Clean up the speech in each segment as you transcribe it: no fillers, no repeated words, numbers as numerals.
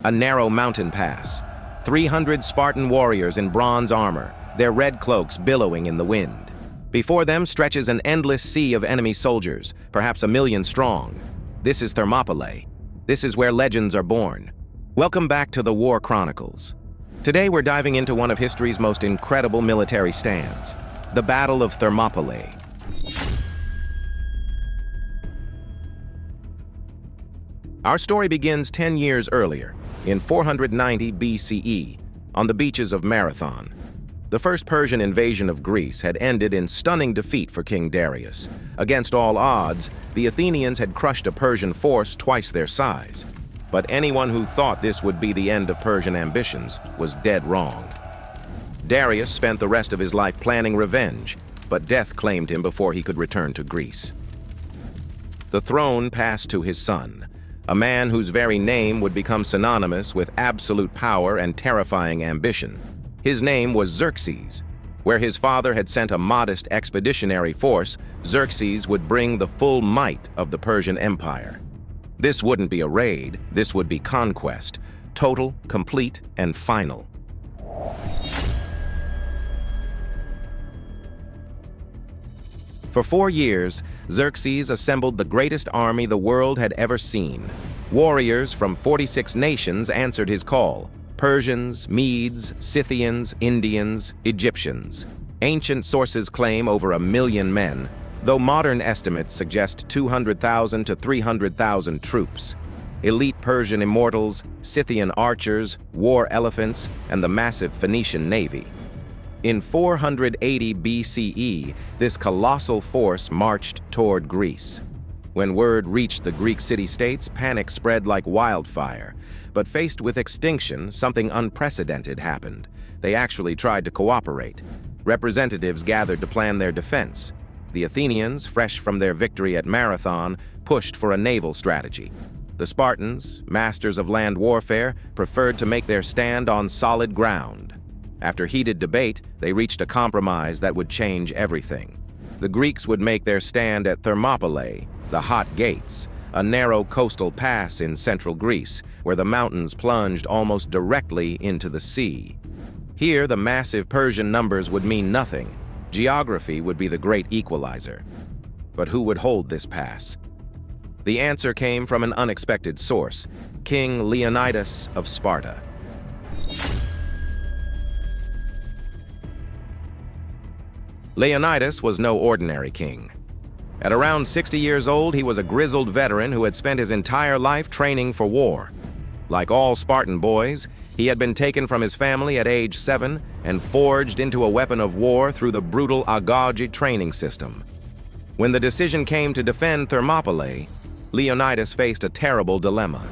A narrow mountain pass. 300 Spartan warriors in bronze armor, their red cloaks billowing in the wind. Before them stretches an endless sea of enemy soldiers, perhaps 1,000,000 strong. This is Thermopylae. This is where legends are born. Welcome back to the War Chronicles. Today we're diving into one of history's most incredible military stands, the Battle of Thermopylae. Our story begins 10 years earlier, in 490 BCE, on the beaches of Marathon. The first Persian invasion of Greece had ended in stunning defeat for King Darius. Against all odds, the Athenians had crushed a Persian force twice their size. But anyone who thought this would be the end of Persian ambitions was dead wrong. Darius spent the rest of his life planning revenge, but death claimed him before he could return to Greece. The throne passed to his son, a man whose very name would become synonymous with absolute power and terrifying ambition. His name was Xerxes. Where his father had sent a modest expeditionary force, Xerxes would bring the full might of the Persian Empire. This wouldn't be a raid, this would be conquest, total, complete, and final. For 4 years, Xerxes assembled the greatest army the world had ever seen. Warriors from 46 nations answered his call: Persians, Medes, Scythians, Indians, Egyptians. Ancient sources claim over 1,000,000 men, though modern estimates suggest 200,000 to 300,000 troops. Elite Persian immortals, Scythian archers, war elephants, and the massive Phoenician navy. In 480 BCE, this colossal force marched toward Greece. When word reached the Greek city-states, panic spread like wildfire. But faced with extinction, something unprecedented happened. They actually tried to cooperate. Representatives gathered to plan their defense. The Athenians, fresh from their victory at Marathon, pushed for a naval strategy. The Spartans, masters of land warfare, preferred to make their stand on solid ground. After heated debate, they reached a compromise that would change everything. The Greeks would make their stand at Thermopylae, the Hot Gates, a narrow coastal pass in central Greece, where the mountains plunged almost directly into the sea. Here, the massive Persian numbers would mean nothing. Geography would be the great equalizer. But who would hold this pass? The answer came from an unexpected source: King Leonidas of Sparta. Leonidas was no ordinary king. At around 60 years old, he was a grizzled veteran who had spent his entire life training for war. Like all Spartan boys, he had been taken from his family at age 7 and forged into a weapon of war through the brutal Agagi training system. When the decision came to defend Thermopylae, Leonidas faced a terrible dilemma.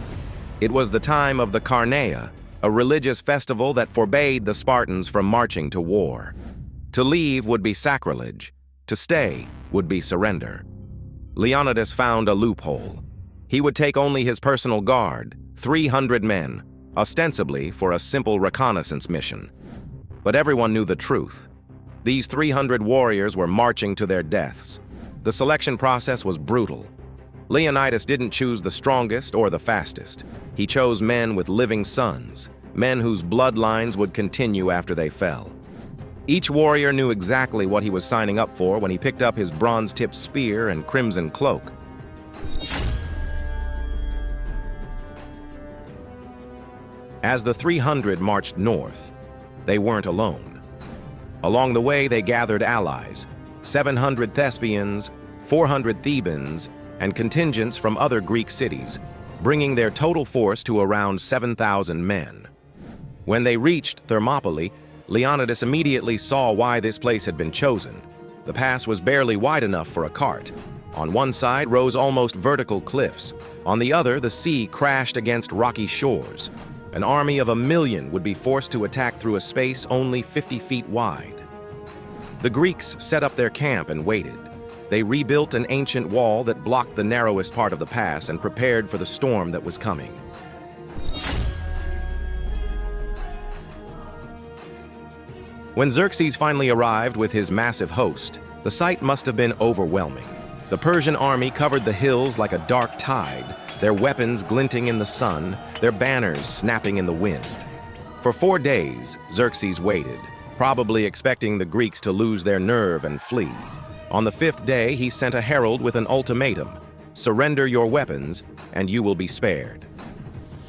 It was the time of the Carneia, a religious festival that forbade the Spartans from marching to war. To leave would be sacrilege. To stay would be surrender. Leonidas found a loophole. He would take only his personal guard, 300 men, ostensibly for a simple reconnaissance mission. But everyone knew the truth. These 300 warriors were marching to their deaths. The selection process was brutal. Leonidas didn't choose the strongest or the fastest. He chose men with living sons, men whose bloodlines would continue after they fell. Each warrior knew exactly what he was signing up for when he picked up his bronze-tipped spear and crimson cloak. As the 300 marched north, they weren't alone. Along the way, they gathered allies: 700 Thespians, 400 Thebans, and contingents from other Greek cities, bringing their total force to around 7,000 men. When they reached Thermopylae, Leonidas immediately saw why this place had been chosen. The pass was barely wide enough for a cart. On one side rose almost vertical cliffs. On the other, the sea crashed against rocky shores. An army of 1,000,000 would be forced to attack through a space only 50 feet wide. The Greeks set up their camp and waited. They rebuilt an ancient wall that blocked the narrowest part of the pass and prepared for the storm that was coming. When Xerxes finally arrived with his massive host, the sight must have been overwhelming. The Persian army covered the hills like a dark tide, their weapons glinting in the sun, their banners snapping in the wind. For 4 days, Xerxes waited, probably expecting the Greeks to lose their nerve and flee. On the 5th day, he sent a herald with an ultimatum: surrender your weapons, and you will be spared.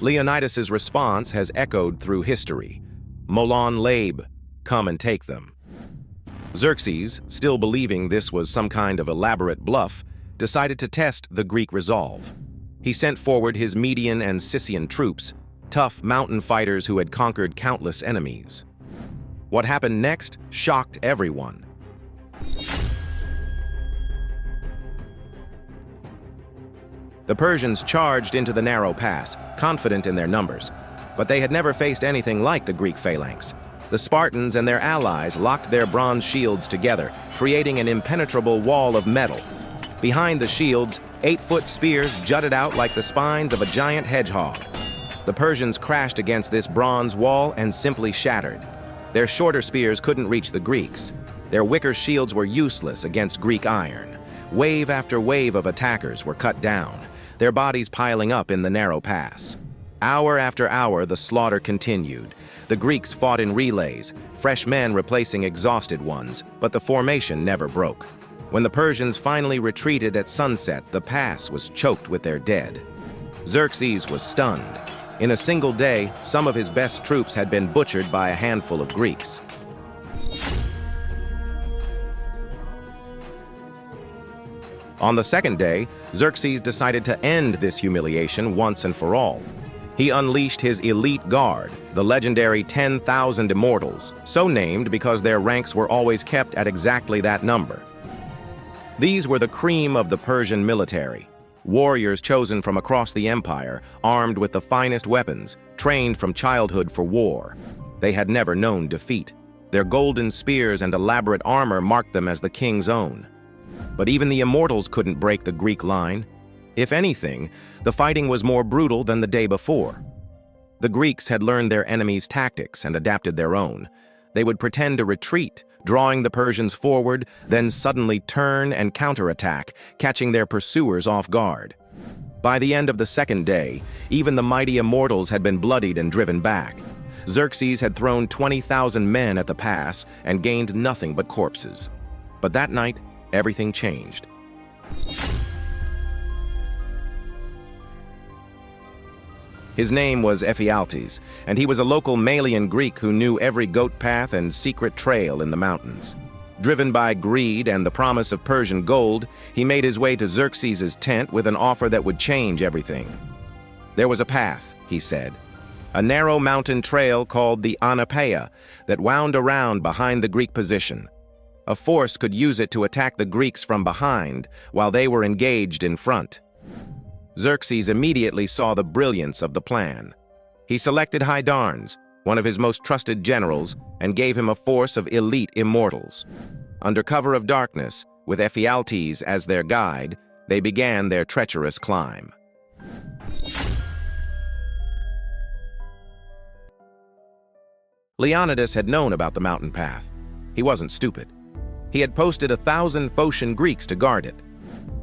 Leonidas's response has echoed through history. Molon Labe, come and take them. Xerxes, still believing this was some kind of elaborate bluff, decided to test the Greek resolve. He sent forward his Median and Sicyan troops, tough mountain fighters who had conquered countless enemies. What happened next shocked everyone. The Persians charged into the narrow pass, confident in their numbers, but they had never faced anything like the Greek phalanx. The Spartans and their allies locked their bronze shields together, creating an impenetrable wall of metal. Behind the shields, 8-foot spears jutted out like the spines of a giant hedgehog. The Persians crashed against this bronze wall and simply shattered. Their shorter spears couldn't reach the Greeks. Their wicker shields were useless against Greek iron. Wave after wave of attackers were cut down, their bodies piling up in the narrow pass. Hour after hour, the slaughter continued. The Greeks fought in relays, fresh men replacing exhausted ones, but the formation never broke. When the Persians finally retreated at sunset, the pass was choked with their dead. Xerxes was stunned. In a single day, some of his best troops had been butchered by a handful of Greeks. On the 2nd day, Xerxes decided to end this humiliation once and for all. He unleashed his elite guard, the legendary 10,000 immortals, so named because their ranks were always kept at exactly that number. These were the cream of the Persian military, warriors chosen from across the empire, armed with the finest weapons, trained from childhood for war. They had never known defeat. Their golden spears and elaborate armor marked them as the king's own. But even the immortals couldn't break the Greek line. If anything, the fighting was more brutal than the day before. The Greeks had learned their enemies' tactics and adapted their own. They would pretend to retreat, drawing the Persians forward, then suddenly turn and counterattack, catching their pursuers off guard. By the end of the 2nd day, even the mighty immortals had been bloodied and driven back. Xerxes had thrown 20,000 men at the pass and gained nothing but corpses. But that night, everything changed. His name was Ephialtes, and he was a local Malian Greek who knew every goat path and secret trail in the mountains. Driven by greed and the promise of Persian gold, he made his way to Xerxes' tent with an offer that would change everything. There was a path, he said, a narrow mountain trail called the Anapeia that wound around behind the Greek position. A force could use it to attack the Greeks from behind while they were engaged in front. Xerxes immediately saw the brilliance of the plan. He selected Hydarnes, one of his most trusted generals, and gave him a force of elite immortals. Under cover of darkness, with Ephialtes as their guide, they began their treacherous climb. Leonidas had known about the mountain path. He wasn't stupid. He had posted 1,000 Phocian Greeks to guard it.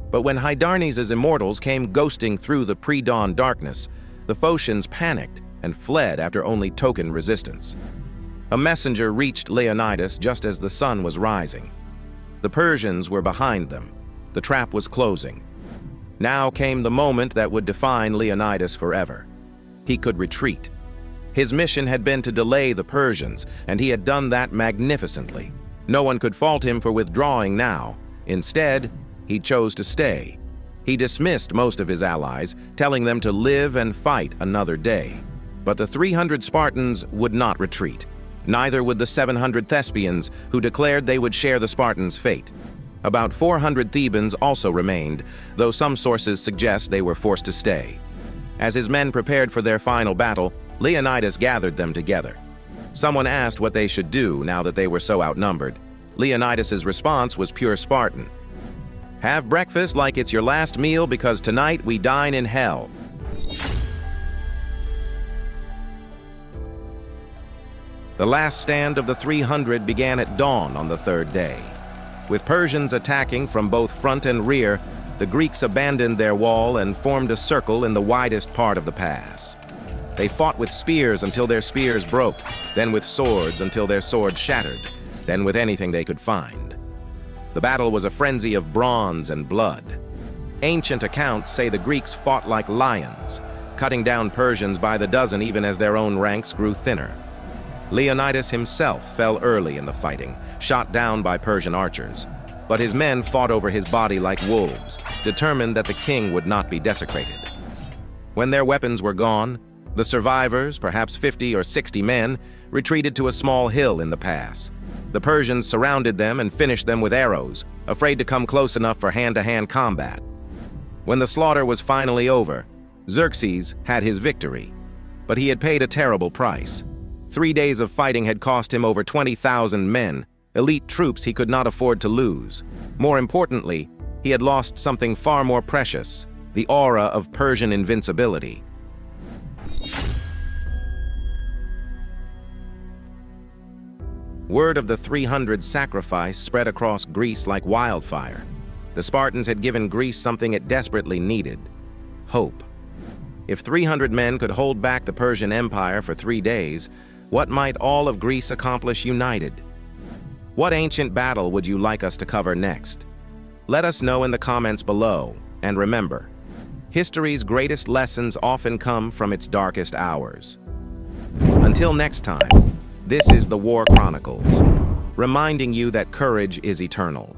But when Hydarnes' immortals came ghosting through the pre-dawn darkness, the Phocians panicked and fled after only token resistance. A messenger reached Leonidas just as the sun was rising. The Persians were behind them. The trap was closing. Now came the moment that would define Leonidas forever. He could retreat. His mission had been to delay the Persians, and he had done that magnificently. No one could fault him for withdrawing now. Instead, he chose to stay. He dismissed most of his allies, telling them to live and fight another day. But the 300 Spartans would not retreat. Neither would the 700 Thespians, who declared they would share the Spartans' fate. About 400 Thebans also remained, though some sources suggest they were forced to stay. As his men prepared for their final battle, Leonidas gathered them together. Someone asked what they should do now that they were so outnumbered. Leonidas' response was pure Spartan. Have breakfast like it's your last meal because tonight we dine in hell. The last stand of the 300 began at dawn on the 3rd day. With Persians attacking from both front and rear, The Greeks abandoned their wall and formed a circle in the widest part of the pass. They fought with spears until their spears broke, then with swords until their swords shattered, then with anything they could find. The battle was a frenzy of bronze and blood. Ancient accounts say the Greeks fought like lions, cutting down Persians by the dozen even as their own ranks grew thinner. Leonidas himself fell early in the fighting, shot down by Persian archers. But his men fought over his body like wolves, determined that the king would not be desecrated. When their weapons were gone, the survivors, perhaps 50 or 60 men, retreated to a small hill in the pass. The Persians surrounded them and finished them with arrows, afraid to come close enough for hand-to-hand combat. When the slaughter was finally over, Xerxes had his victory, but he had paid a terrible price. 3 days of fighting had cost him over 20,000 men, elite troops he could not afford to lose. More importantly, he had lost something far more precious, the aura of Persian invincibility. Word of the 300 sacrifice spread across Greece like wildfire. The Spartans had given Greece something it desperately needed: hope. If 300 men could hold back the Persian Empire for 3 days, what might all of Greece accomplish united? What ancient battle would you like us to cover next? Let us know in the comments below, and remember, history's greatest lessons often come from its darkest hours. Until next time, this is the War Chronicles, reminding you that courage is eternal.